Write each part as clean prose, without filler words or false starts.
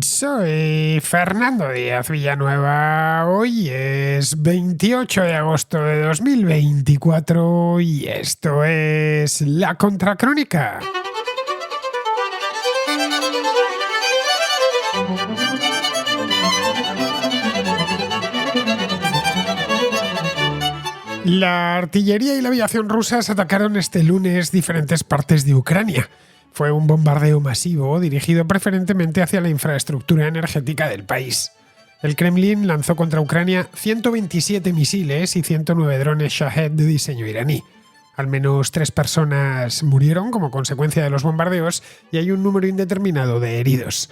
Soy Fernando Díaz Villanueva. Hoy es 28 de agosto de 2024 y esto es La Contracrónica. La artillería y la aviación rusas atacaron este lunes diferentes partes de Ucrania. Fue un bombardeo masivo dirigido preferentemente hacia la infraestructura energética del país. El Kremlin lanzó contra Ucrania 127 misiles y 109 drones Shahed de diseño iraní. Al menos 3 personas murieron como consecuencia de los bombardeos y hay un número indeterminado de heridos.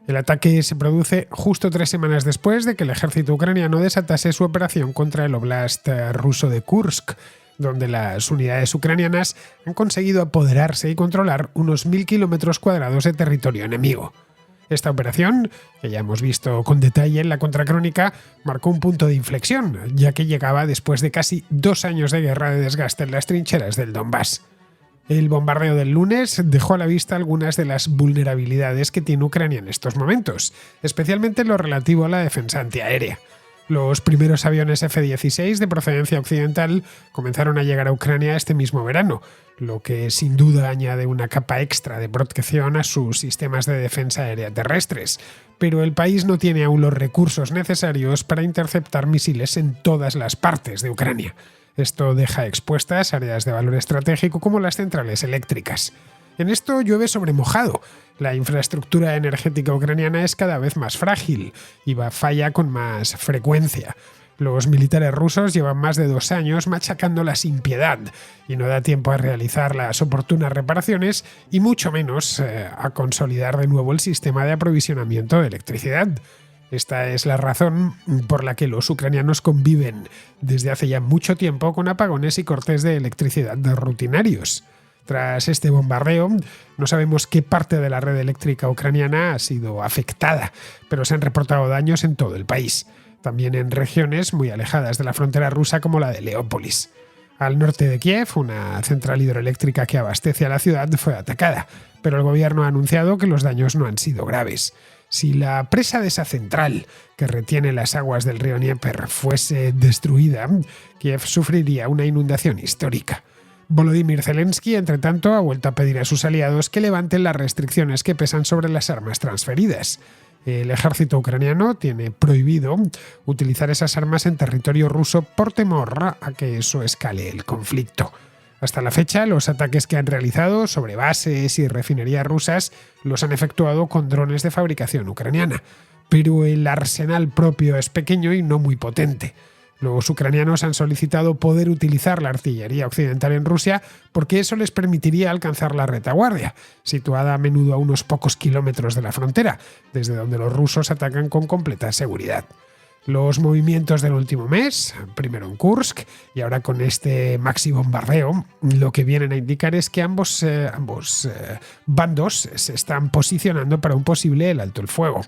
El ataque se produce justo 3 semanas después de que el ejército ucraniano desatase su operación contra el oblast ruso de Kursk, donde las unidades ucranianas han conseguido apoderarse y controlar unos 1.000 kilómetros cuadrados de territorio enemigo. Esta operación, que ya hemos visto con detalle en la Contracrónica, marcó un punto de inflexión, ya que llegaba después de casi 2 años de guerra de desgaste en las trincheras del Donbass. El bombardeo del lunes dejó a la vista algunas de las vulnerabilidades que tiene Ucrania en estos momentos, especialmente en lo relativo a la defensa antiaérea. Los primeros aviones F-16 de procedencia occidental comenzaron a llegar a Ucrania este mismo verano, lo que sin duda añade una capa extra de protección a sus sistemas de defensa aérea terrestres, pero el país no tiene aún los recursos necesarios para interceptar misiles en todas las partes de Ucrania. Esto deja expuestas áreas de valor estratégico como las centrales eléctricas. En esto llueve sobre mojado. La infraestructura energética ucraniana es cada vez más frágil y falla con más frecuencia. Los militares rusos llevan más de 2 años machacándola sin piedad y no da tiempo a realizar las oportunas reparaciones y mucho menos a consolidar de nuevo el sistema de aprovisionamiento de electricidad. Esta es la razón por la que los ucranianos conviven desde hace ya mucho tiempo con apagones y cortes de electricidad rutinarios. Tras este bombardeo, no sabemos qué parte de la red eléctrica ucraniana ha sido afectada, pero se han reportado daños en todo el país, también en regiones muy alejadas de la frontera rusa como la de Leópolis. Al norte de Kiev, una central hidroeléctrica que abastece a la ciudad fue atacada, pero el gobierno ha anunciado que los daños no han sido graves. Si la presa de esa central, que retiene las aguas del río Dnieper, fuese destruida, Kiev sufriría una inundación histórica. Volodymyr Zelensky, entre tanto, ha vuelto a pedir a sus aliados que levanten las restricciones que pesan sobre las armas transferidas. El ejército ucraniano tiene prohibido utilizar esas armas en territorio ruso por temor a que eso escale el conflicto. Hasta la fecha, los ataques que han realizado sobre bases y refinerías rusas los han efectuado con drones de fabricación ucraniana, pero el arsenal propio es pequeño y no muy potente. Los ucranianos han solicitado poder utilizar la artillería occidental en Rusia porque eso les permitiría alcanzar la retaguardia, situada a menudo a unos pocos kilómetros de la frontera, desde donde los rusos atacan con completa seguridad. Los movimientos del último mes, primero en Kursk y ahora con este maxi bombardeo, lo que vienen a indicar es que ambos bandos se están posicionando para un posible alto el fuego.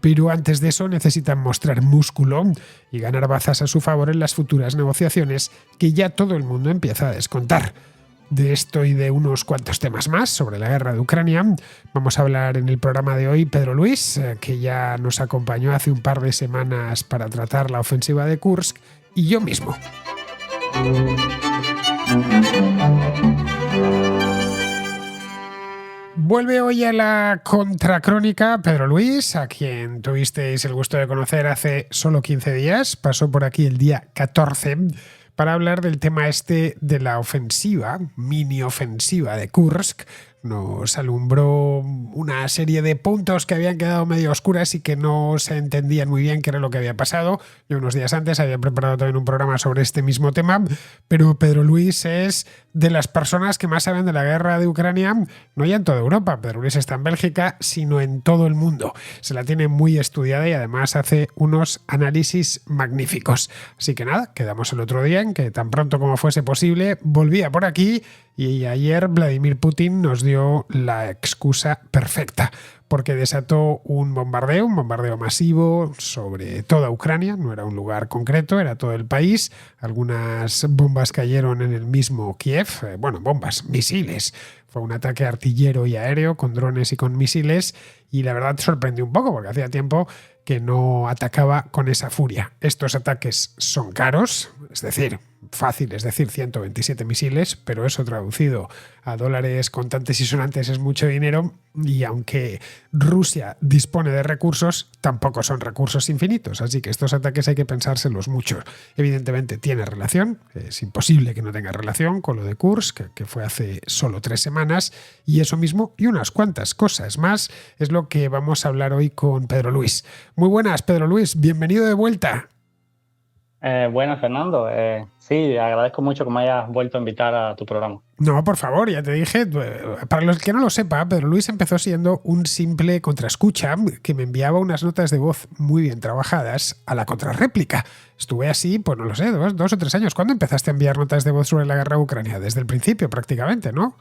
Pero antes de eso necesitan mostrar músculo y ganar bazas a su favor en las futuras negociaciones que ya todo el mundo empieza a descontar. De esto y de unos cuantos temas más sobre la guerra de Ucrania vamos a hablar en el programa de hoy Pedro Luis, que ya nos acompañó hace un par de semanas para tratar la ofensiva de Kursk, y yo mismo. Vuelve hoy a la Contracrónica Pedro Luis, a quien tuvisteis el gusto de conocer hace solo 15 días. Pasó por aquí el día 14 para hablar del tema este de la ofensiva, mini ofensiva de Kursk. Nos alumbró una serie de puntos que habían quedado medio oscuras y que no se entendían muy bien qué era lo que había pasado. Yo unos días antes había preparado también un programa sobre este mismo tema, pero Pedro Luis es de las personas que más saben de la guerra de Ucrania, no ya en toda Europa. Pedro Luis está en Bélgica, sino en todo el mundo. Se la tiene muy estudiada y además hace unos análisis magníficos. Así que nada, quedamos el otro día en que tan pronto como fuese posible volvía por aquí. Y ayer Vladimir Putin nos dio la excusa perfecta, porque desató un bombardeo masivo sobre toda Ucrania. No era un lugar concreto, era todo el país. Algunas bombas cayeron en el mismo Kiev, misiles Fue un ataque artillero y aéreo con drones y con misiles y la verdad sorprendió un poco porque hacía tiempo que no atacaba con esa furia. Estos ataques son caros, es decir, fácil, es decir, 127 misiles, pero eso traducido a dólares contantes y sonantes es mucho dinero y aunque Rusia dispone de recursos, tampoco son recursos infinitos, así que estos ataques hay que pensárselos mucho. Evidentemente tiene relación, es imposible que no tenga relación con lo de Kursk, que fue hace solo 3 semanas, y eso mismo y unas cuantas cosas más es lo que vamos a hablar hoy con Pedro Luis. Muy buenas, Pedro Luis, bienvenido de vuelta. Buenas, Fernando. Sí, agradezco mucho que me hayas vuelto a invitar a tu programa. No, por favor, ya te dije, para los que no lo sepa, Pedro Luis empezó siendo un simple contraescucha que me enviaba unas notas de voz muy bien trabajadas a la contrarréplica. Estuve así, pues no lo sé, 2 o 3 años. ¿Cuándo empezaste a enviar notas de voz sobre la guerra de Ucrania? Desde el principio prácticamente, ¿no?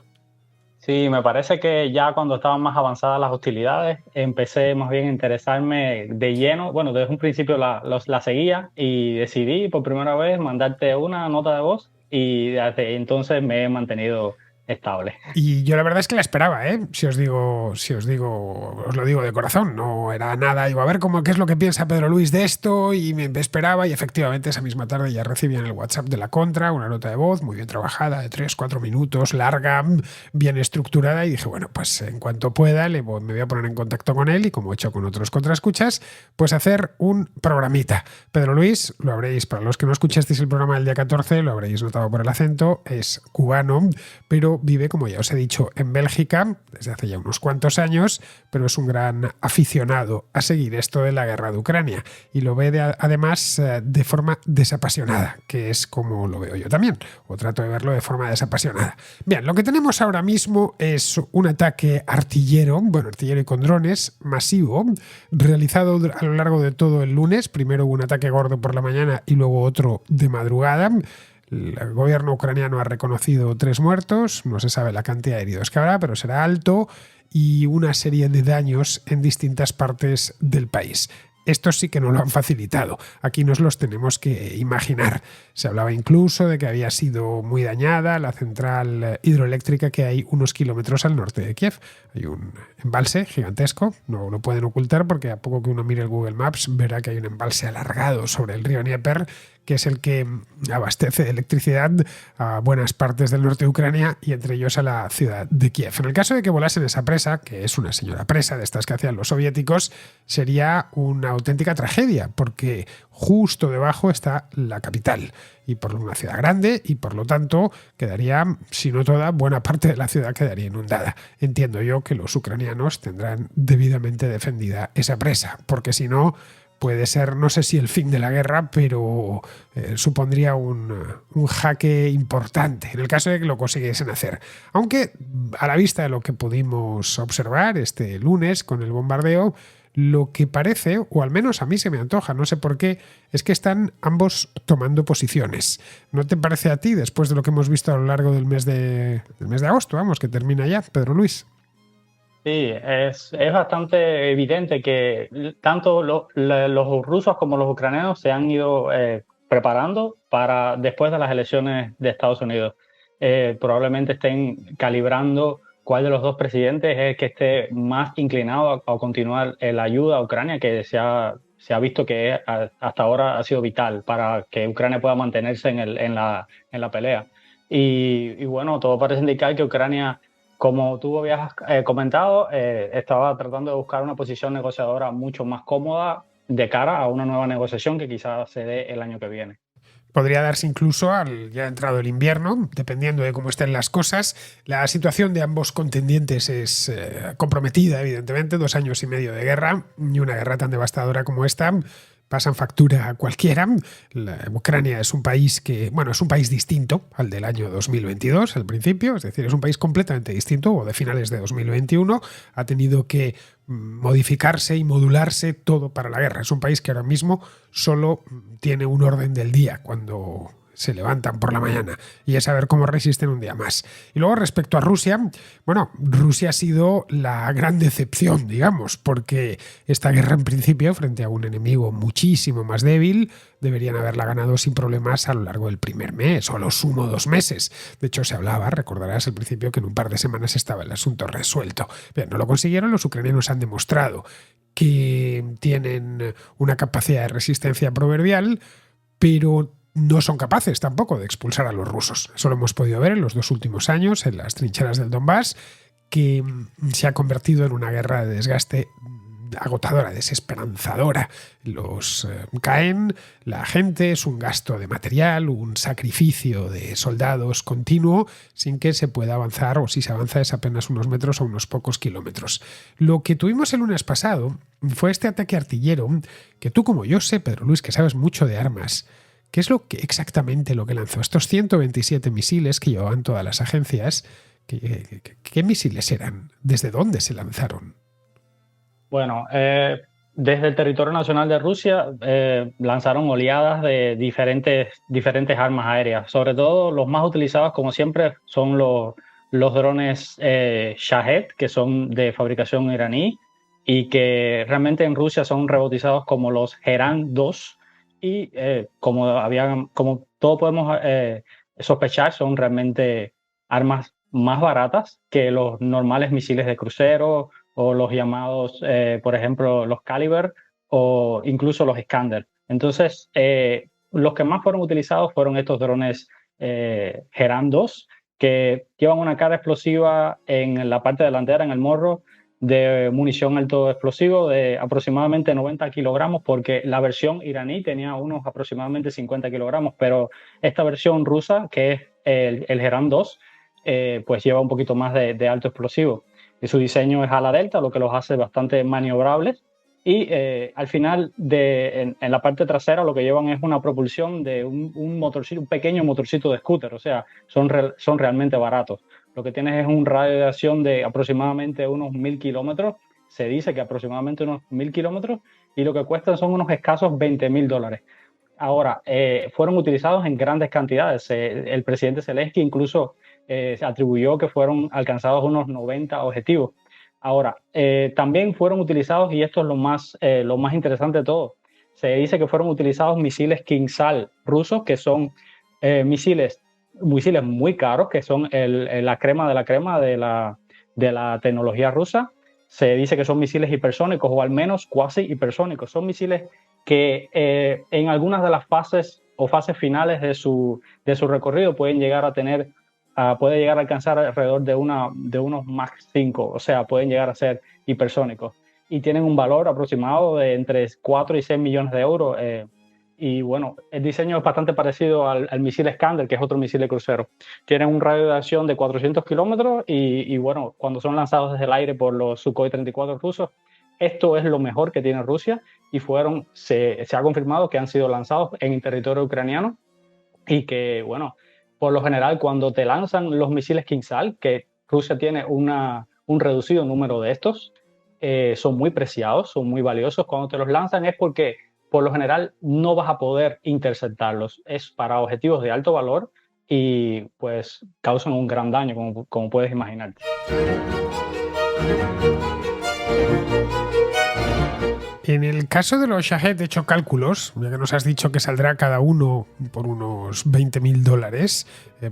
Sí, me parece que ya cuando estaban más avanzadas las hostilidades, empecé más bien a interesarme de lleno. Bueno, desde un principio la seguía y decidí por primera vez mandarte una nota de voz y desde entonces me he mantenido estable. Y yo la verdad es que la esperaba, ¿eh? Si os digo, os lo digo de corazón, no era nada. Digo, a ver qué es lo que piensa Pedro Luis de esto, y me esperaba, y efectivamente esa misma tarde ya recibí en el WhatsApp de la Contra una nota de voz muy bien trabajada, de 3-4 minutos, larga, bien estructurada, y dije, bueno, pues en cuanto pueda me voy a poner en contacto con él, y como he hecho con otros contraescuchas, pues hacer un programita. Pedro Luis, lo habréis, para los que no escuchasteis el programa del día 14, lo habréis notado por el acento, es cubano, pero vive, como ya os he dicho, en Bélgica desde hace ya unos cuantos años, pero es un gran aficionado a seguir esto de la guerra de Ucrania y lo ve además de forma desapasionada, que es como lo veo yo también, o trato de verlo de forma desapasionada. Bien, lo que tenemos ahora mismo es un ataque artillero y con drones masivo, realizado a lo largo de todo el lunes. Primero hubo un ataque gordo por la mañana y luego otro de madrugada. El gobierno ucraniano ha reconocido 3 muertos, no se sabe la cantidad de heridos que habrá, pero será alto, y una serie de daños en distintas partes del país. Estos sí que no lo han facilitado. Aquí nos los tenemos que imaginar. Se hablaba incluso de que había sido muy dañada la central hidroeléctrica que hay unos kilómetros al norte de Kiev. Hay un embalse gigantesco, no lo pueden ocultar porque a poco que uno mire el Google Maps verá que hay un embalse alargado sobre el río Dnieper, que es el que abastece de electricidad a buenas partes del norte de Ucrania y entre ellos a la ciudad de Kiev. En el caso de que volasen esa presa, que es una señora presa de estas que hacían los soviéticos, sería una auténtica tragedia porque justo debajo está la capital y por una ciudad grande y por lo tanto quedaría, si no toda, buena parte de la ciudad quedaría inundada. Entiendo yo que los ucranianos tendrán debidamente defendida esa presa, porque si no puede ser, no sé si el fin de la guerra, pero supondría un jaque importante en el caso de que lo consiguiesen hacer. Aunque a la vista de lo que pudimos observar este lunes con el bombardeo, lo que parece, o al menos a mí se me antoja, no sé por qué, es que están ambos tomando posiciones. ¿No te parece a ti, después de lo que hemos visto a lo largo del mes de agosto, que termina ya, Pedro Luis? Sí, es bastante evidente que tanto los rusos como los ucranianos se han ido preparando para después de las elecciones de Estados Unidos. Probablemente estén calibrando cuál de los dos presidentes es el que esté más inclinado a continuar la ayuda a Ucrania, que se ha visto que hasta ahora ha sido vital para que Ucrania pueda mantenerse en la pelea. Y bueno, todo parece indicar que Ucrania, como tú habías comentado, estaba tratando de buscar una posición negociadora mucho más cómoda de cara a una nueva negociación que quizás se dé el año que viene. Podría darse incluso ya entrado el invierno, dependiendo de cómo estén las cosas. La situación de ambos contendientes es comprometida, evidentemente. 2 años y medio de guerra, y una guerra tan devastadora como esta pasan factura a cualquiera. Ucrania es un país es un país distinto al del año 2022 al principio, es decir, es un país completamente distinto, o de finales de 2021, ha tenido que modificarse y modularse todo para la guerra. Es un país que ahora mismo solo tiene un orden del día cuando se levantan por la mañana y es a ver cómo resisten un día más. Y luego respecto a Rusia, bueno, Rusia ha sido la gran decepción, digamos, porque esta guerra en principio frente a un enemigo muchísimo más débil deberían haberla ganado sin problemas a lo largo del primer mes o a lo sumo 2 meses. De hecho, se hablaba, recordarás al principio, que en un par de semanas estaba el asunto resuelto. Bien, no lo consiguieron, los ucranianos han demostrado que tienen una capacidad de resistencia proverbial, pero no son capaces tampoco de expulsar a los rusos. Eso lo hemos podido ver en los 2 últimos años en las trincheras del Donbass, que se ha convertido en una guerra de desgaste agotadora, desesperanzadora. Los caen, la gente, es un gasto de material, un sacrificio de soldados continuo sin que se pueda avanzar, o si se avanza es apenas unos metros o unos pocos kilómetros. Lo que tuvimos el lunes pasado fue este ataque artillero que tú, como yo sé, Pedro Luis, que sabes mucho de armas, ¿qué es exactamente lo que lanzó? Estos 127 misiles que llevaban todas las agencias, ¿qué misiles eran? ¿Desde dónde se lanzaron? Bueno, desde el territorio nacional de Rusia lanzaron oleadas de diferentes armas aéreas. Sobre todo los más utilizados, como siempre, son los drones Shahed, que son de fabricación iraní y que realmente en Rusia son rebautizados como los Herán 2 y como todos podemos sospechar, son realmente armas más baratas que los normales misiles de crucero o los llamados, por ejemplo, los Caliber o incluso los Iskander. Entonces, los que más fueron utilizados fueron estos drones Herán 2, que llevan una carga explosiva en la parte delantera, en el morro, de munición alto explosivo de aproximadamente 90 kilogramos, porque la versión iraní tenía unos aproximadamente 50 kilogramos, pero esta versión rusa, que es el Herán 2, pues lleva un poquito más de alto explosivo. Y su diseño es ala delta, lo que los hace bastante maniobrables. Y al final, en la parte trasera, lo que llevan es una propulsión de un motorcito, un pequeño motorcito de scooter. O sea, son realmente baratos. Lo que tienes es un radio de acción de aproximadamente unos 1000 kilómetros. Se dice que aproximadamente unos 1000 kilómetros. Y lo que cuestan son unos escasos $20,000. Ahora, fueron utilizados en grandes cantidades. El presidente Zelensky incluso se atribuyó que fueron alcanzados unos 90 objetivos. Ahora, también fueron utilizados, y esto es lo más interesante de todo, se dice que fueron utilizados misiles Kinsal rusos, que son misiles muy caros, que son la crema de la crema de la tecnología rusa. Se dice que son misiles hipersónicos, o al menos cuasi hipersónicos. Son misiles que en algunas de las fases o fases finales de su recorrido pueden llegar a tener, puede llegar a alcanzar alrededor de unos Mach 5, o sea, pueden llegar a ser hipersónicos. Y tienen un valor aproximado de entre 4 y 6 millones de euros. Y bueno, el diseño es bastante parecido al misil Iskander, que es otro misil de crucero. Tienen un radio de acción de 400 kilómetros y bueno, cuando son lanzados desde el aire por los Sukhoi 34 rusos, esto es lo mejor que tiene Rusia, y se ha confirmado que han sido lanzados en territorio ucraniano, y que, bueno, por lo general cuando te lanzan los misiles Kinsal, que Rusia tiene un reducido número de estos, son muy preciados, son muy valiosos. Cuando te los lanzan es porque por lo general no vas a poder interceptarlos. Es para objetivos de alto valor y pues causan un gran daño, como puedes imaginarte. En el caso de los Shahed he hecho cálculos, ya que nos has dicho que saldrá cada uno por unos $20,000.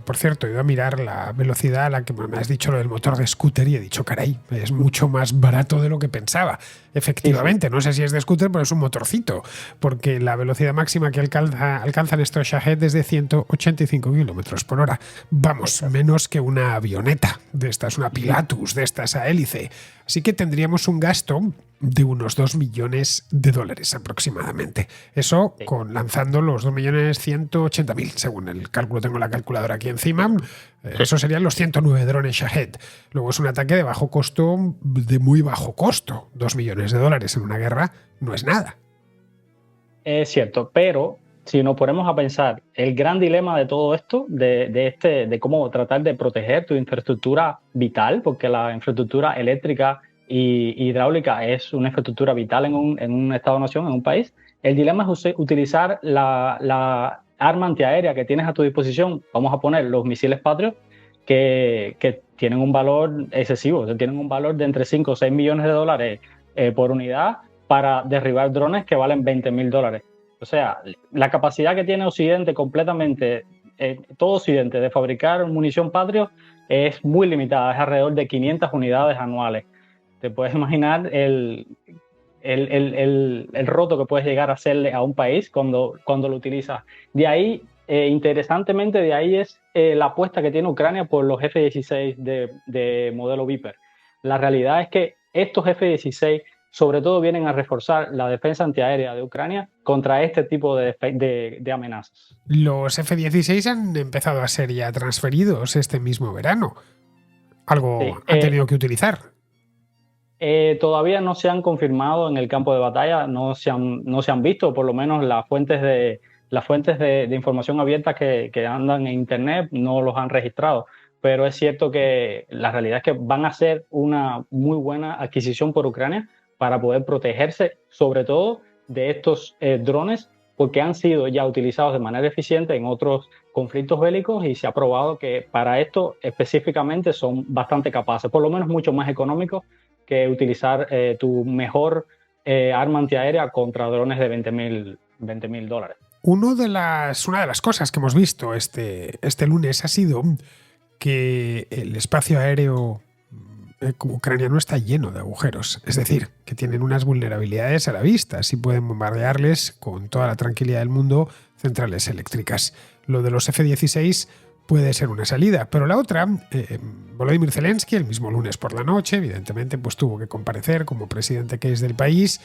Por cierto, he ido a mirar la velocidad a la que me has dicho lo del motor de scooter y he dicho, caray, es mucho más barato de lo que pensaba. Efectivamente, no sé si es de scooter, pero es un motorcito, porque la velocidad máxima que alcanzan estos Shahed es de 185 kilómetros por hora. Vamos, menos que una avioneta de estas, una Pilatus de estas a hélice. Así que tendríamos un gasto de unos $2 millones aproximadamente. Eso con lanzando los 2.180.000, según el cálculo, tengo la calculadora aquí encima. Eso serían los 109 drones Shahed. Luego es un ataque de bajo costo, de muy bajo costo. $2 millones en una guerra no es nada. Es cierto, pero si nos ponemos a pensar, el gran dilema de todo esto, de cómo tratar de proteger tu infraestructura vital, porque la infraestructura eléctrica y hidráulica es una infraestructura vital en un Estado-nación, en un país. El dilema es utilizar la arma antiaérea que tienes a tu disposición, vamos a poner los misiles Patriot, que tienen un valor excesivo, o sea, tienen un valor de entre 5 o 6 millones de dólares por unidad para derribar drones que valen $20,000. O sea, la capacidad que tiene Occidente completamente, todo Occidente, de fabricar munición Patriot es muy limitada, es alrededor de 500 unidades anuales. Te puedes imaginar el roto que puedes llegar a hacerle a un país cuando lo utilizas. De ahí, interesantemente, de ahí es la apuesta que tiene Ucrania por los F-16 de modelo Viper. La realidad es que estos F-16 sobre todo vienen a reforzar la defensa antiaérea de Ucrania contra este tipo de amenazas. Los F-16 han empezado a ser ya transferidos este mismo verano. Algo Sí, han tenido que utilizar. Todavía no se han confirmado en el campo de batalla, no se han visto, por lo menos las fuentes de información abierta que andan en Internet no los han registrado. Pero es cierto que la realidad es que van a ser una muy buena adquisición por Ucrania para poder protegerse, sobre todo de estos drones, porque han sido ya utilizados de manera eficiente en otros conflictos bélicos y se ha probado que para esto específicamente son bastante capaces, por lo menos mucho más económicos que utilizar tu mejor arma antiaérea contra drones de $20,000. Una de las cosas que hemos visto este lunes ha sido que el espacio aéreo ucraniano está lleno de agujeros, es decir, que tienen unas vulnerabilidades a la vista, así pueden bombardearles con toda la tranquilidad del mundo centrales eléctricas. Lo de los F-16 puede ser una salida, pero la otra, Volodymyr Zelensky, el mismo lunes por la noche, evidentemente, pues tuvo que comparecer como presidente que es del país,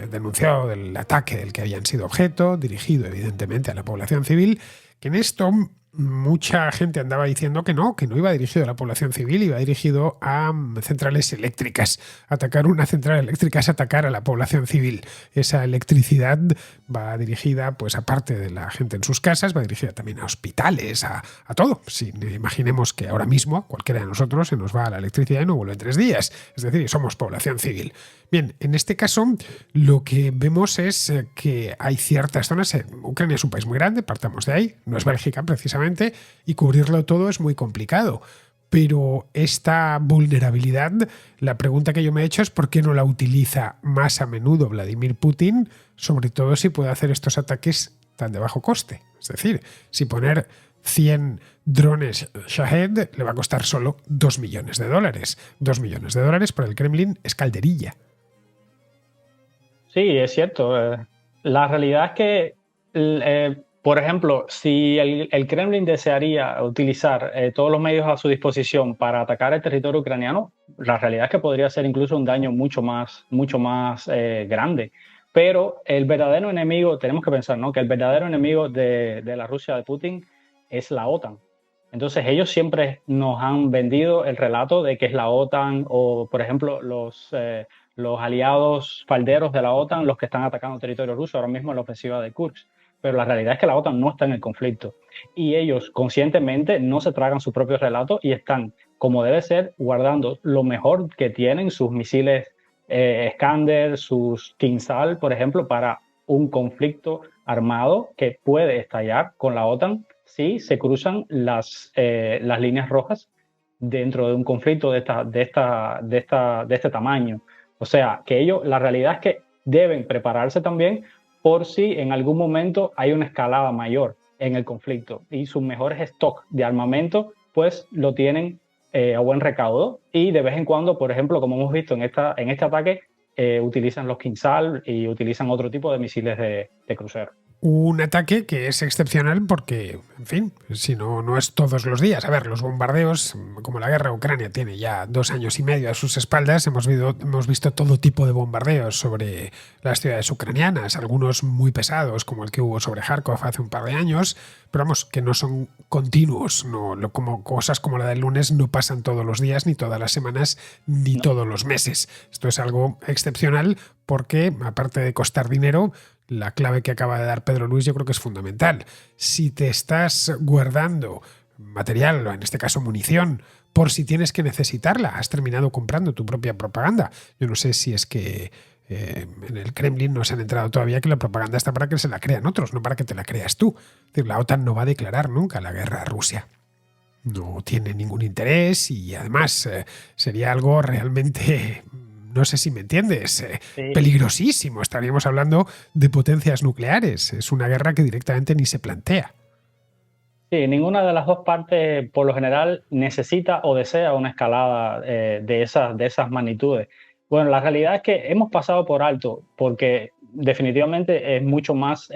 denunciado del ataque del que habían sido objeto, dirigido evidentemente a la población civil, que en esto mucha gente andaba diciendo que no iba dirigido a la población civil, iba dirigido a centrales eléctricas. Atacar una central eléctrica es atacar a la población civil. Esa electricidad va dirigida, pues aparte de la gente en sus casas, va dirigida también a hospitales, a todo. Si imaginemos que ahora mismo cualquiera de nosotros se nos va la electricidad y no vuelve en 3 días. Es decir, somos población civil. Bien, en este caso lo que vemos es que hay ciertas zonas. Ucrania es un país muy grande, partamos de ahí, no es Bélgica precisamente, y cubrirlo todo es muy complicado. Pero esta vulnerabilidad, la pregunta que yo me he hecho es por qué no la utiliza más a menudo Vladimir Putin, sobre todo si puede hacer estos ataques tan de bajo coste. Es decir, si poner 100 drones Shahed le va a costar solo $2 millones. $2 millones para el Kremlin es calderilla. Sí, es cierto. La realidad es que, por ejemplo, si el Kremlin desearía utilizar todos los medios a su disposición para atacar el territorio ucraniano, la realidad es que podría ser incluso un daño mucho más grande. Pero el verdadero enemigo, tenemos que pensar, ¿no?, que el verdadero enemigo de la Rusia de Putin es la OTAN. Entonces ellos siempre nos han vendido el relato de que es la OTAN o, por ejemplo, los aliados falderos de la OTAN los que están atacando territorio ruso ahora mismo en la ofensiva de Kursk. Pero la realidad es que la OTAN no está en el conflicto y ellos conscientemente no se tragan su propio relato y están, como debe ser, guardando lo mejor que tienen, sus misiles Iskander, sus Kinzhal, por ejemplo, para un conflicto armado que puede estallar con la OTAN si se cruzan las líneas rojas dentro de un conflicto de este tamaño. O sea, que ellos, la realidad es que deben prepararse también por si en algún momento hay una escalada mayor en el conflicto y sus mejores stocks de armamento pues lo tienen a buen recaudo y de vez en cuando, por ejemplo, como hemos visto en este ataque, utilizan los Kinzhal y utilizan otro tipo de misiles de crucero. Un ataque que es excepcional porque, en fin, si no es todos los días. A ver, los bombardeos, como la guerra de Ucrania tiene ya 2 años y medio a sus espaldas, hemos visto todo tipo de bombardeos sobre las ciudades ucranianas, algunos muy pesados, como el que hubo sobre Kharkov hace un par de años, pero vamos, que no son continuos, como cosas como la del lunes no pasan todos los días, ni todas las semanas, ni todos los meses. Esto es algo excepcional porque, aparte de costar dinero, la clave que acaba de dar Pedro Luis yo creo que es fundamental. Si te estás guardando material, o en este caso munición, por si tienes que necesitarla, has terminado comprando tu propia propaganda. Yo no sé si es que En el Kremlin no se han enterado todavía que la propaganda está para que se la crean otros, no para que te la creas tú. Es decir, la OTAN no va a declarar nunca la guerra a Rusia. No tiene ningún interés y además sería algo realmente, no sé si me entiendes, Sí, peligrosísimo. Estaríamos hablando de potencias nucleares. Es una guerra que directamente ni se plantea. sí, ninguna de las dos partes por lo general necesita o desea una escalada de esas magnitudes. Bueno, la realidad es que hemos pasado por alto porque definitivamente es mucho más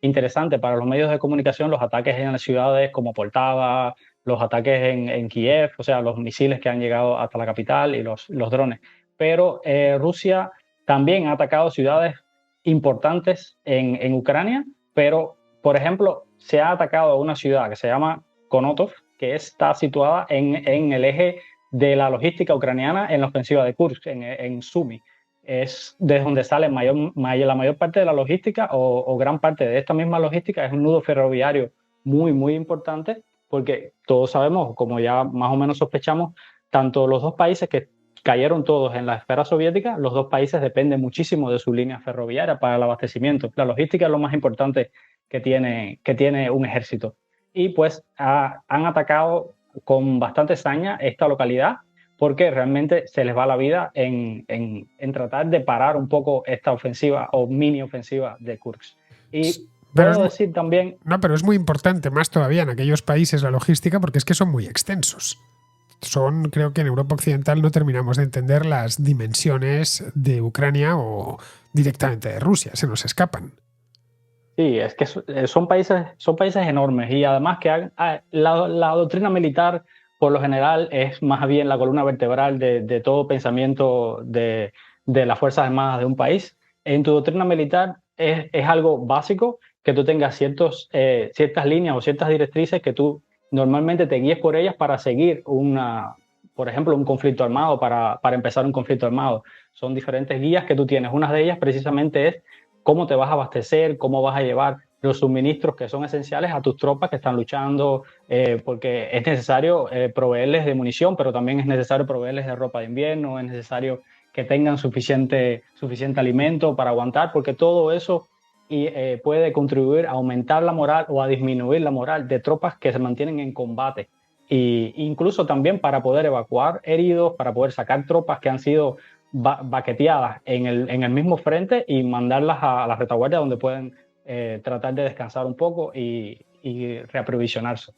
interesante para los medios de comunicación los ataques en las ciudades como Poltava, los ataques en Kiev, o sea, los misiles que han llegado hasta la capital y los drones. Pero Rusia también ha atacado ciudades importantes en Ucrania, pero por ejemplo, se ha atacado a una ciudad que se llama Konotov, que está situada en el eje de la logística ucraniana en la ofensiva de Kursk, en Sumy. Es desde donde sale la mayor parte de la logística o gran parte de esta misma logística. Es un nudo ferroviario muy, muy importante porque todos sabemos, como ya más o menos sospechamos, tanto los dos países que cayeron todos en la esfera soviética, los dos países dependen muchísimo de su línea ferroviaria para el abastecimiento. La logística es lo más importante que tiene un ejército. Y pues han atacado con bastante saña esta localidad porque realmente se les va la vida en tratar de parar un poco esta ofensiva o mini ofensiva de Kursk. Y Pero es, puedo decir también, no, pero es muy importante, más todavía en aquellos países, la logística, porque es que son muy extensos. Creo que en Europa Occidental no terminamos de entender las dimensiones de Ucrania o directamente de Rusia, se nos escapan. sí, es que son países enormes y además que la doctrina militar por lo general es más bien la columna vertebral de todo pensamiento de las Fuerzas Armadas de un país. En tu doctrina militar es algo básico que tú tengas ciertas líneas o ciertas directrices que tú normalmente te guíes por ellas para seguir por ejemplo, un conflicto armado, para empezar un conflicto armado. Son diferentes guías que tú tienes. Una de ellas precisamente es cómo te vas a abastecer, cómo vas a llevar los suministros que son esenciales a tus tropas que están luchando, porque es necesario proveerles de munición, pero también es necesario proveerles de ropa de invierno, es necesario que tengan suficiente alimento para aguantar, porque todo eso puede contribuir a aumentar la moral o a disminuir la moral de tropas que se mantienen en combate. E incluso también para poder evacuar heridos, para poder sacar tropas que han sido baqueteadas en el mismo frente y mandarlas a la retaguardia donde pueden tratar de descansar un poco y reaprovisionarse.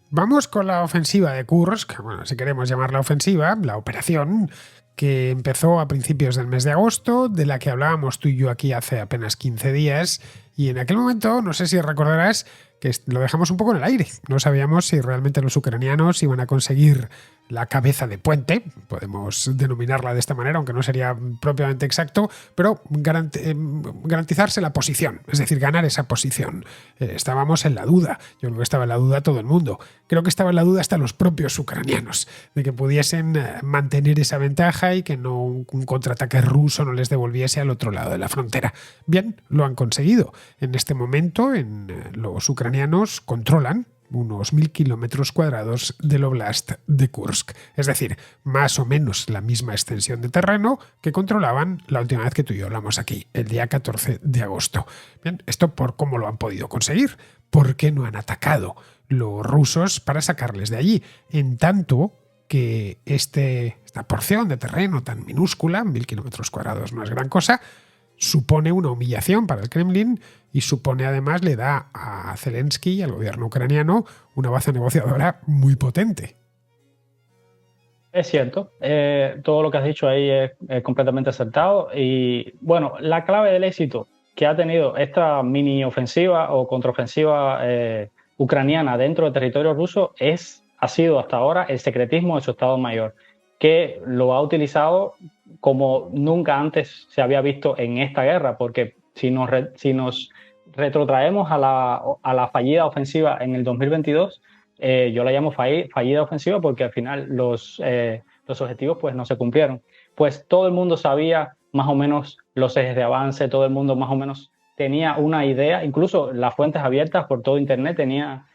Vamos con la ofensiva de Kursk, bueno, si queremos llamarla ofensiva, la operación que empezó a principios del mes de agosto, de la que hablábamos tú y yo aquí hace apenas 15 días, y en aquel momento, no sé si recordarás, que lo dejamos un poco en el aire. No sabíamos si realmente los ucranianos iban a conseguir la cabeza de puente, podemos denominarla de esta manera, aunque no sería propiamente exacto, pero garantizarse la posición, es decir, ganar esa posición. Estábamos en la duda, yo creo que estaba en la duda todo el mundo, creo que estaba en la duda hasta los propios ucranianos, de que pudiesen mantener esa ventaja y que no un contraataque ruso no les devolviese al otro lado de la frontera. Bien, lo han conseguido. En este momento los ucranianos controlan unos 1000 kilómetros cuadrados del oblast de Kursk, es decir, más o menos la misma extensión de terreno que controlaban la última vez que tú y yo hablamos aquí, el día 14 de agosto. Bien, esto por cómo lo han podido conseguir, por qué no han atacado los rusos para sacarles de allí, en tanto que esta porción de terreno tan minúscula, 1000 kilómetros cuadrados no es gran cosa, supone una humillación para el Kremlin y supone además, le da a Zelensky y al gobierno ucraniano una base negociadora muy potente. Es cierto, todo lo que has dicho ahí es completamente acertado y bueno, la clave del éxito que ha tenido esta mini ofensiva o contraofensiva ucraniana dentro del territorio ruso ha sido hasta ahora el secretismo de su Estado Mayor, que lo ha utilizado como nunca antes se había visto en esta guerra, porque si nos retrotraemos a la fallida ofensiva en el 2022, yo la llamo fallida ofensiva porque al final los objetivos pues no se cumplieron. Pues todo el mundo sabía más o menos los ejes de avance, todo el mundo más o menos tenía una idea, incluso las fuentes abiertas por todo Internet tenía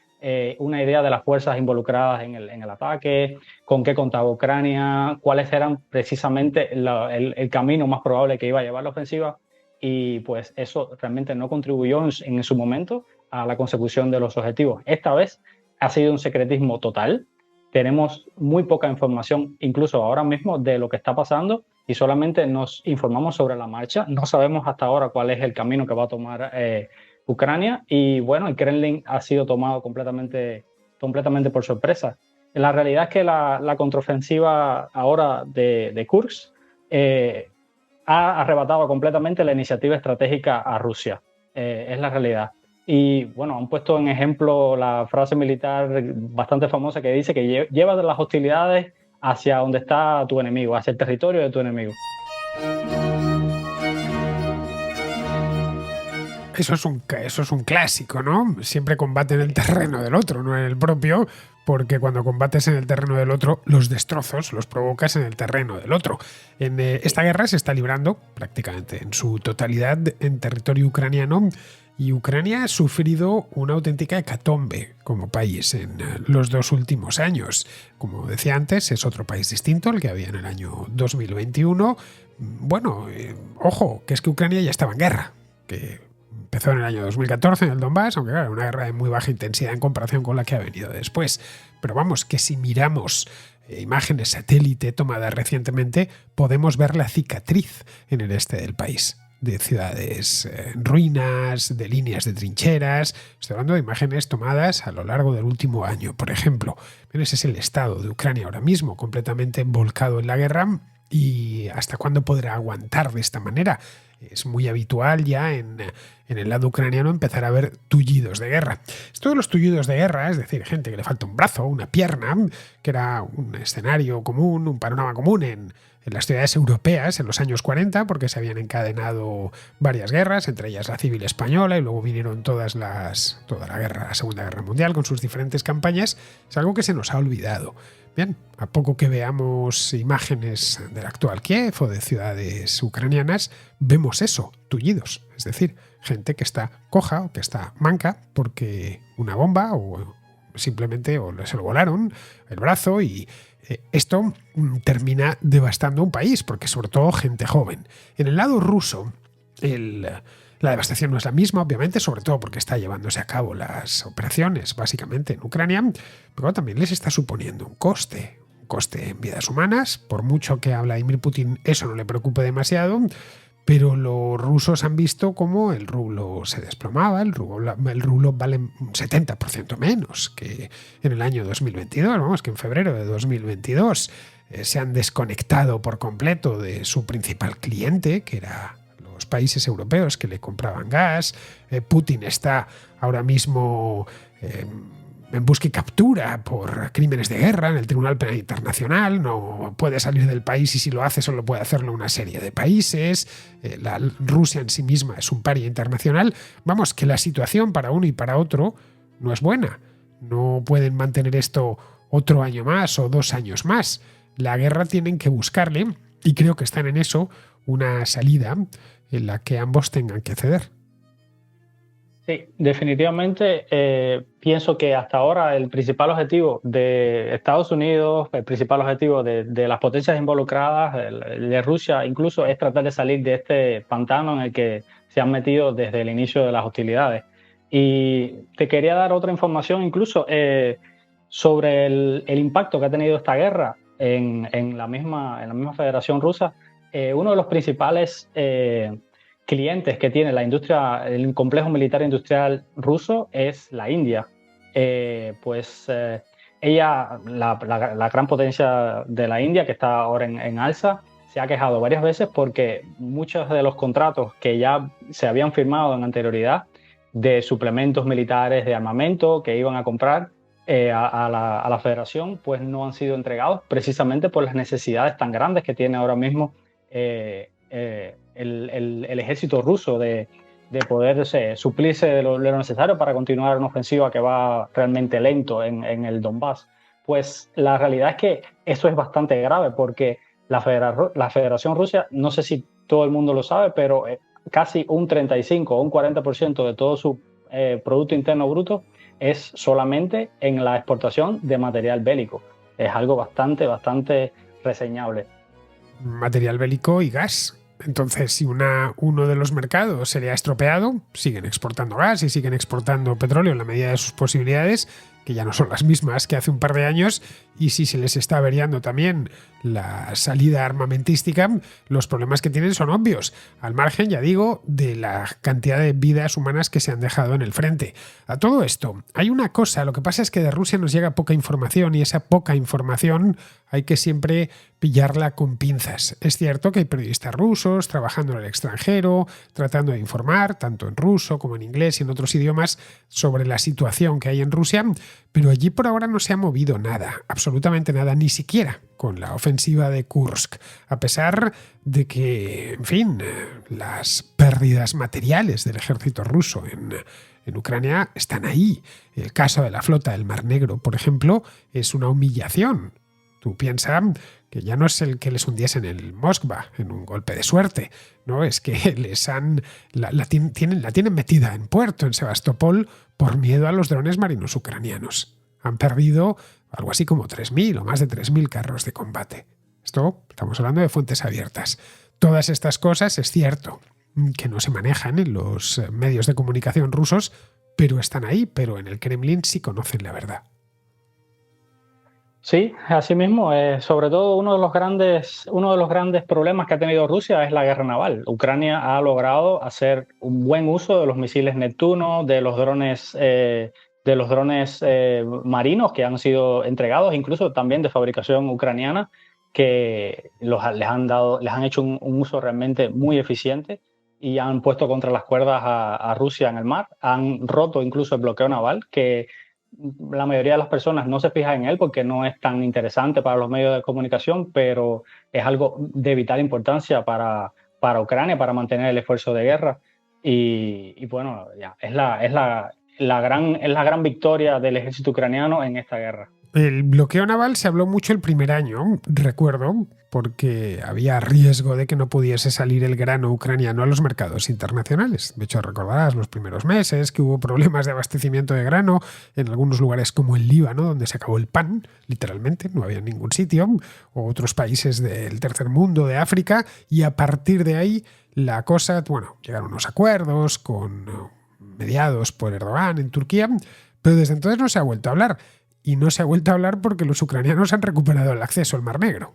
una idea de las fuerzas involucradas en el ataque, con qué contaba Ucrania, cuáles eran precisamente el camino más probable que iba a llevar la ofensiva, y pues eso realmente no contribuyó en su momento a la consecución de los objetivos. Esta vez ha sido un secretismo total. Tenemos muy poca información, incluso ahora mismo, de lo que está pasando, y solamente nos informamos sobre la marcha. No sabemos hasta ahora cuál es el camino que va a tomar Ucrania, y bueno, el Kremlin ha sido tomado completamente por sorpresa. La realidad es que la contraofensiva ahora de Kursk ha arrebatado completamente la iniciativa estratégica a Rusia. Es la realidad. Y bueno, han puesto en ejemplo la frase militar bastante famosa que dice que lleva las hostilidades hacia donde está tu enemigo, hacia el territorio de tu enemigo. Eso es un clásico, ¿no? Siempre combate en el terreno del otro, no en el propio, porque cuando combates en el terreno del otro, los destrozos los provocas en el terreno del otro. Esta guerra se está librando prácticamente en su totalidad en territorio ucraniano, y Ucrania ha sufrido una auténtica hecatombe como país en los 2 últimos años. Como decía antes, es otro país distinto al que había en el año 2021. Bueno, ojo, que es que Ucrania ya estaba en guerra, que empezó en el año 2014 en el Donbass, aunque claro, una guerra de muy baja intensidad en comparación con la que ha venido después. Pero vamos, que si miramos imágenes satélite tomadas recientemente, podemos ver la cicatriz en el este del país, de ciudades en ruinas, de líneas de trincheras. Estoy hablando de imágenes tomadas a lo largo del último año, por ejemplo. Ese es el estado de Ucrania ahora mismo, completamente volcado en la guerra. ¿Y hasta cuándo podrá aguantar de esta manera? Es muy habitual ya en el lado ucraniano empezar a ver tullidos de guerra. Esto de los tullidos de guerra, es decir, gente que le falta un brazo, una pierna, que era un escenario común, un panorama común en las ciudades europeas en los años 40, porque se habían encadenado varias guerras, entre ellas la civil española, y luego vinieron toda la Segunda Guerra Mundial con sus diferentes campañas. Es algo que se nos ha olvidado. Bien, a poco que veamos imágenes del actual Kiev o de ciudades ucranianas, vemos eso, tullidos, es decir, gente que está coja o que está manca porque una bomba o simplemente se lo volaron el brazo, y esto termina devastando un país, porque sobre todo gente joven. En el lado ruso, la devastación no es la misma, obviamente, sobre todo porque está llevándose a cabo las operaciones básicamente en Ucrania, pero también les está suponiendo un coste en vidas humanas. Por mucho que a Vladimir Putin eso no le preocupe demasiado, pero los rusos han visto cómo el rublo se desplomaba, el rublo vale un 70% menos que en el año 2022, vamos, que en febrero de 2022 se han desconectado por completo de su principal cliente, que era países europeos que le compraban gas. Putin está ahora mismo en busca y captura por crímenes de guerra en el Tribunal Penal Internacional. No puede salir del país, y si lo hace solo puede hacerlo una serie de países. La Rusia en sí misma es un paria internacional. Vamos, que la situación para uno y para otro no es buena. No pueden mantener esto otro año más o 2 años más. La guerra tienen que buscarle, y creo que están en eso, una salida en la que ambos tengan que ceder. Sí, definitivamente pienso que hasta ahora el principal objetivo de Estados Unidos, el principal objetivo de las potencias involucradas, de Rusia incluso, es tratar de salir de este pantano en el que se han metido desde el inicio de las hostilidades. Y te quería dar otra información incluso sobre el impacto que ha tenido esta guerra en la misma Federación Rusa. Uno de los principales clientes que tiene la industria, el complejo militar industrial ruso, es la India. Ella, la gran potencia de la India, que está ahora en alza, se ha quejado varias veces porque muchos de los contratos que ya se habían firmado en anterioridad de suplementos militares, de armamento que iban a comprar a la Federación, pues no han sido entregados precisamente por las necesidades tan grandes que tiene ahora mismo el ejército ruso de poder suplirse de lo necesario para continuar una ofensiva que va realmente lento en el Donbass. Pues la realidad es que eso es bastante grave, porque la Federación Rusa, no sé si todo el mundo lo sabe, pero casi un 35 o un 40% de todo su Producto Interno Bruto es solamente en la exportación de material bélico. Es algo bastante reseñable. Material bélico y gas. Entonces, si uno de los mercados se le ha estropeado, siguen exportando gas y siguen exportando petróleo en la medida de sus posibilidades, que ya no son las mismas que hace un par de años, y si se les está averiando también la salida armamentística, los problemas que tienen son obvios, al margen, ya digo, de la cantidad de vidas humanas que se han dejado en el frente. A todo esto, hay una cosa, lo que pasa es que de Rusia nos llega poca información y esa poca información hay que siempre pillarla con pinzas. Es cierto que hay periodistas rusos trabajando en el extranjero, tratando de informar, tanto en ruso como en inglés y en otros idiomas, sobre la situación que hay en Rusia, pero allí por ahora no se ha movido nada, absolutamente nada, ni siquiera con la ofensiva de Kursk, a pesar de que, en fin, las pérdidas materiales del ejército ruso en Ucrania están ahí. El caso de la flota del Mar Negro, por ejemplo, es una humillación. Tú piensas que ya no es el que les hundiesen el Moskva en un golpe de suerte, no, es que la tienen metida en puerto en Sebastopol por miedo a los drones marinos ucranianos. Han perdido algo así como 3.000 o más de 3.000 carros de combate. Esto estamos hablando de fuentes abiertas. Todas estas cosas es cierto que no se manejan en los medios de comunicación rusos, pero están ahí, pero en el Kremlin sí conocen la verdad. Sí, así mismo. Sobre todo uno de los grandes problemas que ha tenido Rusia es la guerra naval. Ucrania ha logrado hacer un buen uso de los misiles Neptuno, de los drones marinos que han sido entregados, incluso también de fabricación ucraniana, que les han hecho un uso realmente muy eficiente y han puesto contra las cuerdas a Rusia en el mar. Han roto incluso el bloqueo naval, que la mayoría de las personas no se fijan en él porque no es tan interesante para los medios de comunicación, pero es algo de vital importancia para Ucrania, para mantener el esfuerzo de guerra. Y bueno, ya, es la gran victoria del ejército ucraniano en esta guerra. El bloqueo naval se habló mucho el primer año, recuerdo, porque había riesgo de que no pudiese salir el grano ucraniano a los mercados internacionales. De hecho, recordarás los primeros meses que hubo problemas de abastecimiento de grano en algunos lugares como el Líbano, donde se acabó el pan, literalmente, no había ningún sitio, o otros países del tercer mundo, de África, y a partir de ahí la cosa, bueno, llegaron unos acuerdos mediados por Erdogan en Turquía, pero desde entonces no se ha vuelto a hablar. Y no se ha vuelto a hablar porque los ucranianos han recuperado el acceso al Mar Negro.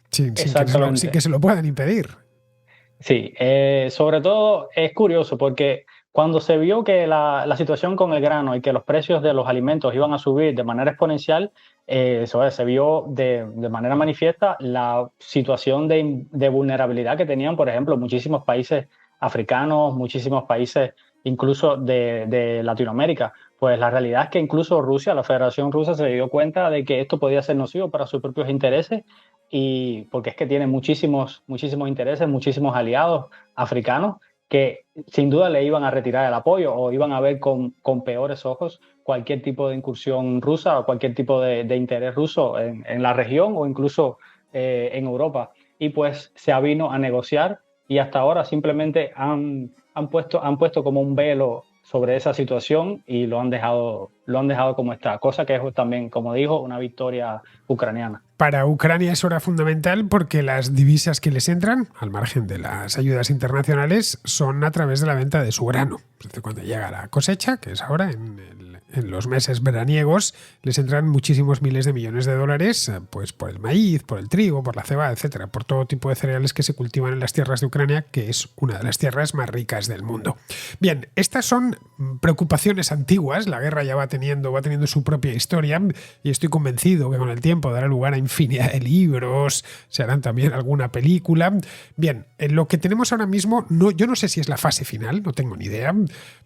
Sin que se lo puedan impedir. Sí, sobre todo es curioso porque cuando se vio que la situación con el grano y que los precios de los alimentos iban a subir de manera exponencial, se vio de manera manifiesta la situación de vulnerabilidad que tenían, por ejemplo, muchísimos países africanos, muchísimos países incluso de Latinoamérica. Pues la realidad es que incluso Rusia, la Federación Rusa, se dio cuenta de que esto podía ser nocivo para sus propios intereses, y porque es que tiene muchísimos intereses, muchísimos aliados africanos que sin duda le iban a retirar el apoyo o iban a ver con peores ojos cualquier tipo de incursión rusa o cualquier tipo de interés ruso en la región o incluso en Europa. Y pues se avino a negociar y hasta ahora simplemente han puesto como un velo sobre esa situación y lo han dejado como está, cosa que es también, como dijo, una victoria ucraniana. Para Ucrania eso era fundamental porque las divisas que les entran, al margen de las ayudas internacionales, son a través de la venta de su grano. Cuando llega la cosecha, que es ahora en los meses veraniegos, les entran muchísimos miles de millones de dólares, pues por el maíz, por el trigo, por la cebada, etcétera, por todo tipo de cereales que se cultivan en las tierras de Ucrania, que es una de las tierras más ricas del mundo. Bien, estas son preocupaciones antiguas, la guerra ya va teniendo su propia historia y estoy convencido que con el tiempo dará lugar a infinidad de libros, se harán también alguna película. Bien, lo que tenemos ahora mismo, yo no sé si es la fase final, no tengo ni idea,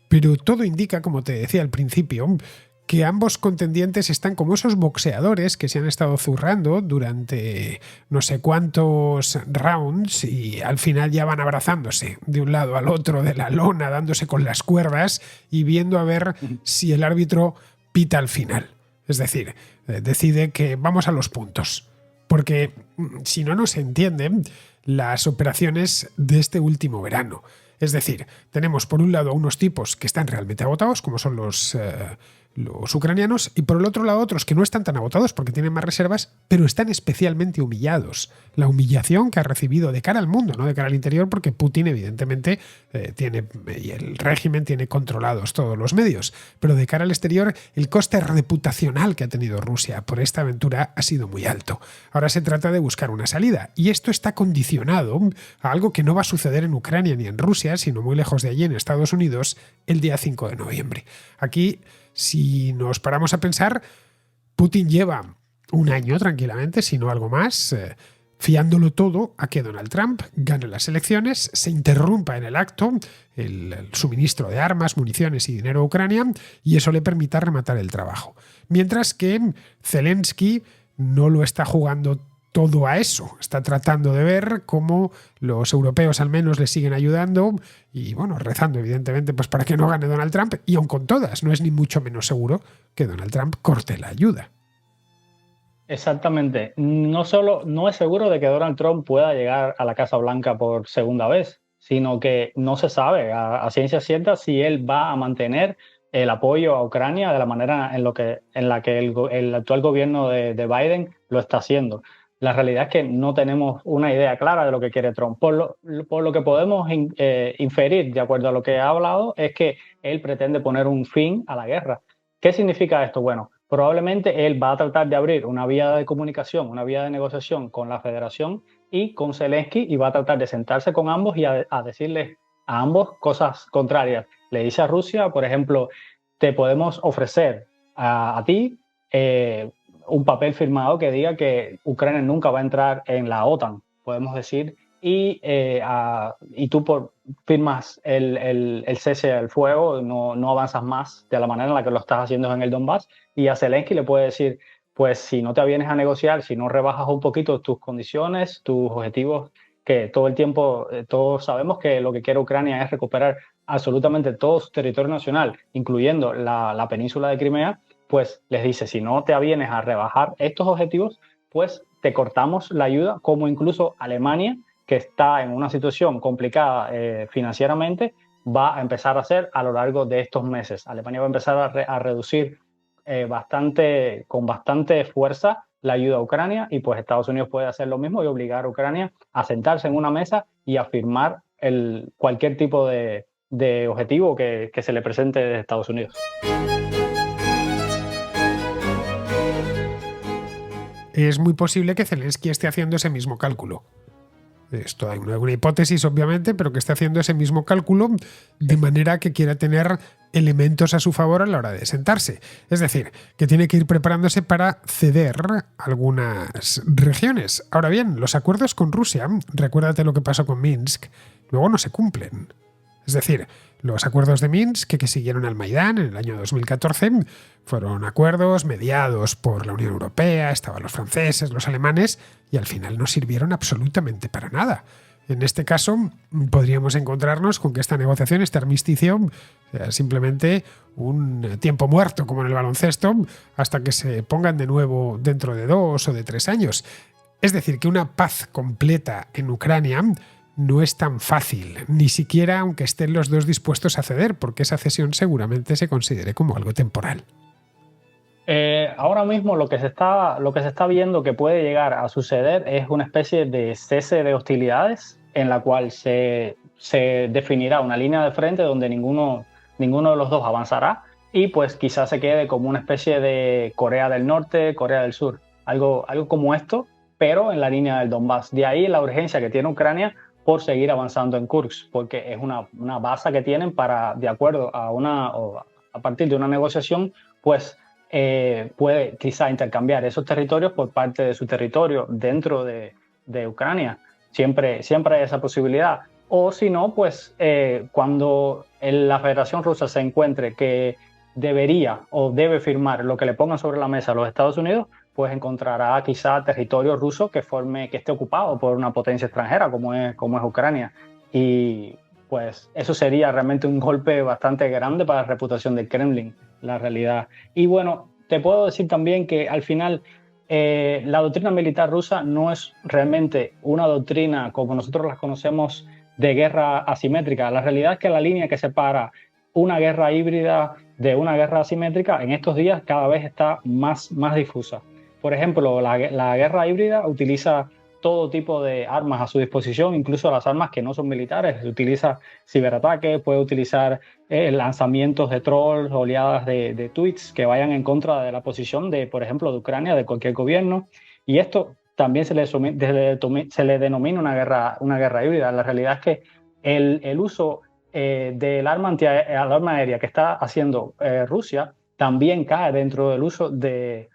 pero todo indica, como te decía al principio, que ambos contendientes están como esos boxeadores que se han estado zurrando durante no sé cuántos rounds y al final ya van abrazándose de un lado al otro de la lona, dándose con las cuerdas y viendo a ver si el árbitro pita al final. Es decir, decide que vamos a los puntos. Porque si no se entienden las operaciones de este último verano. Es decir, tenemos por un lado a unos tipos que están realmente agotados, como son los ucranianos, y por el otro lado otros que no están tan agotados porque tienen más reservas, pero están especialmente humillados. La humillación que ha recibido de cara al mundo, no de cara al interior, porque Putin evidentemente y el régimen tiene controlados todos los medios, pero de cara al exterior el coste reputacional que ha tenido Rusia por esta aventura ha sido muy alto. Ahora se trata de buscar una salida, y esto está condicionado a algo que no va a suceder en Ucrania ni en Rusia, sino muy lejos de allí, en Estados Unidos, el día 5 de noviembre. Aquí, si nos paramos a pensar, Putin lleva un año tranquilamente, si no algo más, fiándolo todo a que Donald Trump gane las elecciones, se interrumpa en el acto el suministro de armas, municiones y dinero a Ucrania, y eso le permita rematar el trabajo. Mientras que Zelensky no lo está jugando todo a eso. Está tratando de ver cómo los europeos al menos le siguen ayudando y, bueno, rezando evidentemente pues para que no gane Donald Trump, y aun con todas, no es ni mucho menos seguro que Donald Trump corte la ayuda. Exactamente. No es seguro de que Donald Trump pueda llegar a la Casa Blanca por segunda vez, sino que no se sabe a ciencia cierta si él va a mantener el apoyo a Ucrania de la manera en la que el actual gobierno de Biden lo está haciendo. La realidad es que no tenemos una idea clara de lo que quiere Trump. Por lo que podemos inferir, de acuerdo a lo que ha hablado, es que él pretende poner un fin a la guerra. ¿Qué significa esto? Bueno, probablemente él va a tratar de abrir una vía de comunicación, una vía de negociación con la Federación y con Zelensky, y va a tratar de sentarse con ambos y a decirles a ambos cosas contrarias. Le dice a Rusia, por ejemplo, te podemos ofrecer a ti un papel firmado que diga que Ucrania nunca va a entrar en la OTAN, podemos decir, y tú firmas el cese al fuego, no avanzas más de la manera en la que lo estás haciendo en el Donbass, y a Zelensky le puede decir, pues si no te vienes a negociar, si no rebajas un poquito tus condiciones, tus objetivos, que todo el tiempo todos sabemos que lo que quiere Ucrania es recuperar absolutamente todo su territorio nacional, incluyendo la península de Crimea, pues les dice, si no te avienes a rebajar estos objetivos, pues te cortamos la ayuda, como incluso Alemania, que está en una situación complicada financieramente, va a empezar a hacer a lo largo de estos meses. Alemania va a empezar a reducir con bastante fuerza la ayuda a Ucrania, y pues Estados Unidos puede hacer lo mismo y obligar a Ucrania a sentarse en una mesa y a firmar cualquier tipo de objetivo que se le presente desde Estados Unidos. Es muy posible que Zelensky esté haciendo ese mismo cálculo. Esto hay una hipótesis, obviamente, pero que esté haciendo ese mismo cálculo de manera que quiera tener elementos a su favor a la hora de sentarse. Es decir, que tiene que ir preparándose para ceder algunas regiones. Ahora bien, los acuerdos con Rusia, recuérdate lo que pasó con Minsk, luego no se cumplen. Es decir, los acuerdos de Minsk que siguieron al Maidán en el año 2014 fueron acuerdos mediados por la Unión Europea, estaban los franceses, los alemanes, y al final no sirvieron absolutamente para nada. En este caso, podríamos encontrarnos con que esta negociación, este armisticio, sea simplemente un tiempo muerto, como en el baloncesto, hasta que se pongan de nuevo dentro de 2 o de 3 años. Es decir, que una paz completa en Ucrania no es tan fácil, ni siquiera aunque estén los dos dispuestos a ceder, porque esa cesión seguramente se considere como algo temporal. Ahora mismo lo que se está viendo que puede llegar a suceder es una especie de cese de hostilidades, en la cual se definirá una línea de frente donde ninguno de los dos avanzará, y pues quizás se quede como una especie de Corea del Norte, Corea del Sur, algo como esto, pero en la línea del Donbass. De ahí la urgencia que tiene Ucrania por seguir avanzando en Kursk, porque es una base que tienen para, de acuerdo a partir de una negociación, pues puede quizá intercambiar esos territorios por parte de su territorio dentro de Ucrania. Siempre hay esa posibilidad. O si no, pues cuando la Federación Rusa se encuentre que debería o debe firmar lo que le pongan sobre la mesa a los Estados Unidos, pues encontrará quizá territorio ruso que esté ocupado por una potencia extranjera como es Ucrania. Y pues eso sería realmente un golpe bastante grande para la reputación del Kremlin, la realidad. Y bueno, te puedo decir también que al final la doctrina militar rusa no es realmente una doctrina como nosotros las conocemos de guerra asimétrica. La realidad es que la línea que separa una guerra híbrida de una guerra asimétrica en estos días cada vez está más difusa. Por ejemplo, la guerra híbrida utiliza todo tipo de armas a su disposición, incluso las armas que no son militares. Utiliza ciberataques, puede utilizar lanzamientos de trolls, oleadas de tweets que vayan en contra de la posición de, por ejemplo, de Ucrania, de cualquier gobierno. Y esto también se le denomina una guerra híbrida. La realidad es que el uso del arma aérea que está haciendo Rusia también cae dentro del uso de,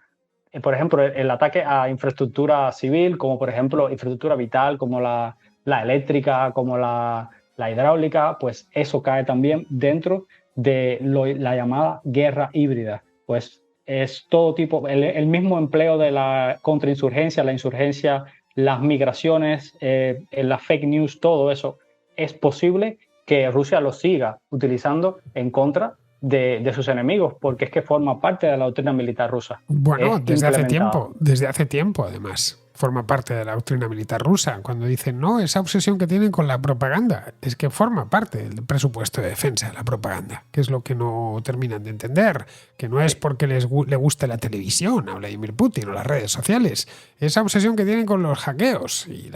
por ejemplo, el ataque a infraestructura civil, como por ejemplo infraestructura vital, como la eléctrica, como la hidráulica, pues eso cae también dentro de la llamada guerra híbrida. Pues es todo tipo, el mismo empleo de la contrainsurgencia, la insurgencia, las migraciones, las fake news, todo eso es posible que Rusia lo siga utilizando en contra de sus enemigos, porque es que forma parte de la doctrina militar rusa. Bueno, desde hace tiempo además. Forma parte de la doctrina militar rusa. Cuando dicen, no, esa obsesión que tienen con la propaganda, es que forma parte del presupuesto de defensa, la propaganda, que es lo que no terminan de entender, que no es porque le guste la televisión a Vladimir Putin o las redes sociales. Esa obsesión que tienen con los hackeos y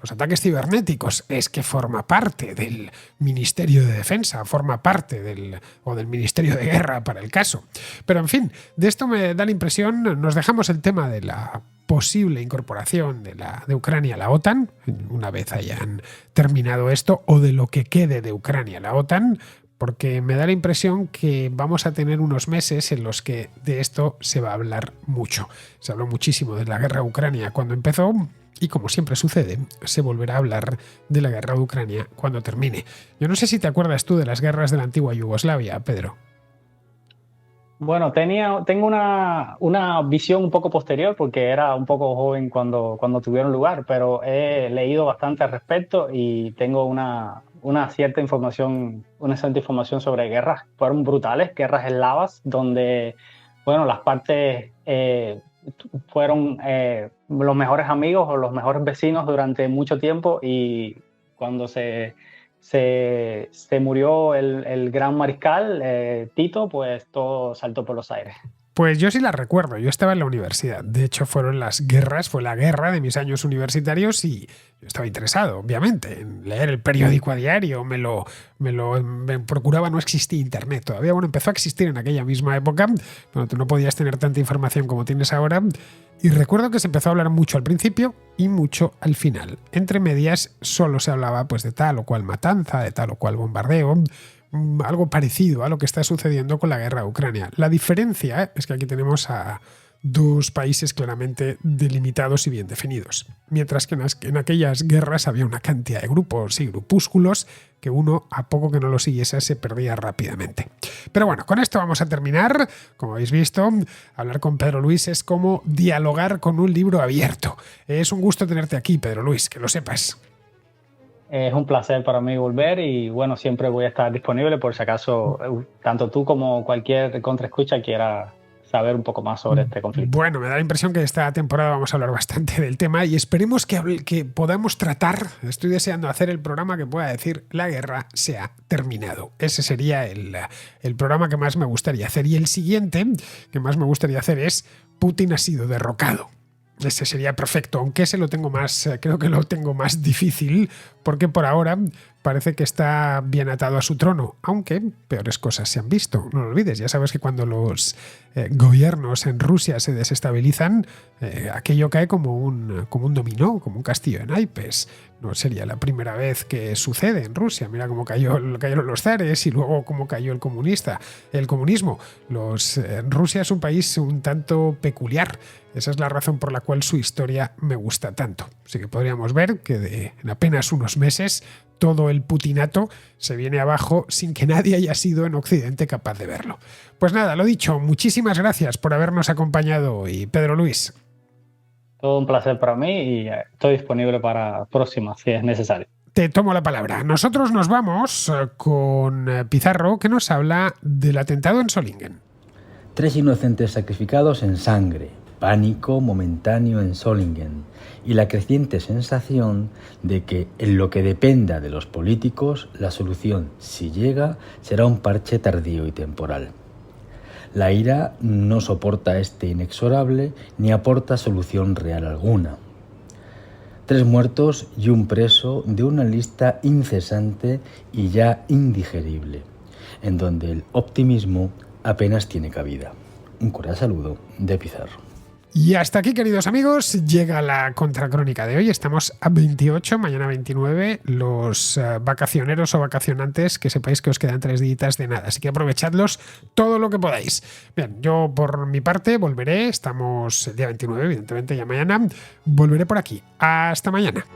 los ataques cibernéticos es que forma parte del Ministerio de Defensa, forma parte del Ministerio de Guerra para el caso. Pero en fin, de esto me da la impresión, nos dejamos el tema de la posible incorporación de Ucrania a la OTAN, una vez hayan terminado esto, o de lo que quede de Ucrania a la OTAN, porque me da la impresión que vamos a tener unos meses en los que de esto se va a hablar mucho. Se habló muchísimo de la guerra de Ucrania cuando empezó, y como siempre sucede, se volverá a hablar de la guerra de Ucrania cuando termine. Yo no sé si te acuerdas tú de las guerras de la antigua Yugoslavia, Pedro. Bueno, tengo una visión un poco posterior porque era un poco joven cuando tuvieron lugar, pero he leído bastante al respecto y tengo una cierta información sobre guerras. Fueron brutales, guerras eslavas, donde, bueno, las partes fueron los mejores amigos o los mejores vecinos durante mucho tiempo, y cuando se murió el gran mariscal Tito, pues todo saltó por los aires. Pues yo sí la recuerdo, yo estaba en la universidad. De hecho, fue la guerra de mis años universitarios y yo estaba interesado, obviamente, en leer el periódico a diario. Me procuraba, no existía internet todavía. Bueno, empezó a existir en aquella misma época, pero tú no podías tener tanta información como tienes ahora. Y recuerdo que se empezó a hablar mucho al principio y mucho al final. Entre medias solo se hablaba pues de tal o cual matanza, de tal o cual bombardeo, algo parecido a lo que está sucediendo con la guerra de Ucrania. La diferencia es que aquí tenemos a dos países claramente delimitados y bien definidos, mientras que en aquellas guerras había una cantidad de grupos y grupúsculos que uno, a poco que no lo siguiese, se perdía rápidamente. Pero bueno, con esto vamos a terminar. Como habéis visto, hablar con Pedro Luis es como dialogar con un libro abierto. Es un gusto tenerte aquí, Pedro Luis, que lo sepas. Es un placer para mí volver y bueno, siempre voy a estar disponible por si acaso tanto tú como cualquier contraescucha quiera saber un poco más sobre este conflicto. Bueno, me da la impresión que esta temporada vamos a hablar bastante del tema y esperemos que podamos tratar, estoy deseando hacer el programa que pueda decir la guerra se ha terminado. Ese sería el programa que más me gustaría hacer. Y el siguiente que más me gustaría hacer es Putin ha sido derrocado. Ese sería perfecto, aunque creo que lo tengo más difícil, porque por ahora parece que está bien atado a su trono, aunque peores cosas se han visto. No lo olvides, ya sabes que cuando los gobiernos en Rusia se desestabilizan, aquello cae como un dominó, como un castillo de naipes. No sería la primera vez que sucede en Rusia. Mira cómo cayeron los zares y luego cómo cayó el comunismo. Rusia es un país un tanto peculiar. Esa es la razón por la cual su historia me gusta tanto. Así que podríamos ver que en apenas unos meses todo el putinato se viene abajo sin que nadie haya sido en Occidente capaz de verlo. Pues nada, lo dicho, muchísimas gracias por habernos acompañado hoy, Pedro Luis. Todo un placer para mí y estoy disponible para próximas si es necesario. Te tomo la palabra. Nosotros nos vamos con Pizarro, que nos habla del atentado en Solingen. 3 inocentes sacrificados en sangre pánico momentáneo en Solingen y la creciente sensación de que en lo que dependa de los políticos, la solución, si llega, será un parche tardío y temporal. La ira no soporta este inexorable ni aporta solución real alguna. 3 muertos y un preso de una lista incesante y ya indigerible, en donde el optimismo apenas tiene cabida. Un cordial saludo de Pizarro. Y hasta aquí, queridos amigos, llega la contracrónica de hoy. Estamos a 28, mañana 29. Los vacacioneros o vacacionantes, que sepáis que os quedan 3 días de nada. Así que aprovechadlos todo lo que podáis. Bien, yo por mi parte volveré. Estamos el día 29, evidentemente, ya mañana. Volveré por aquí. Hasta mañana.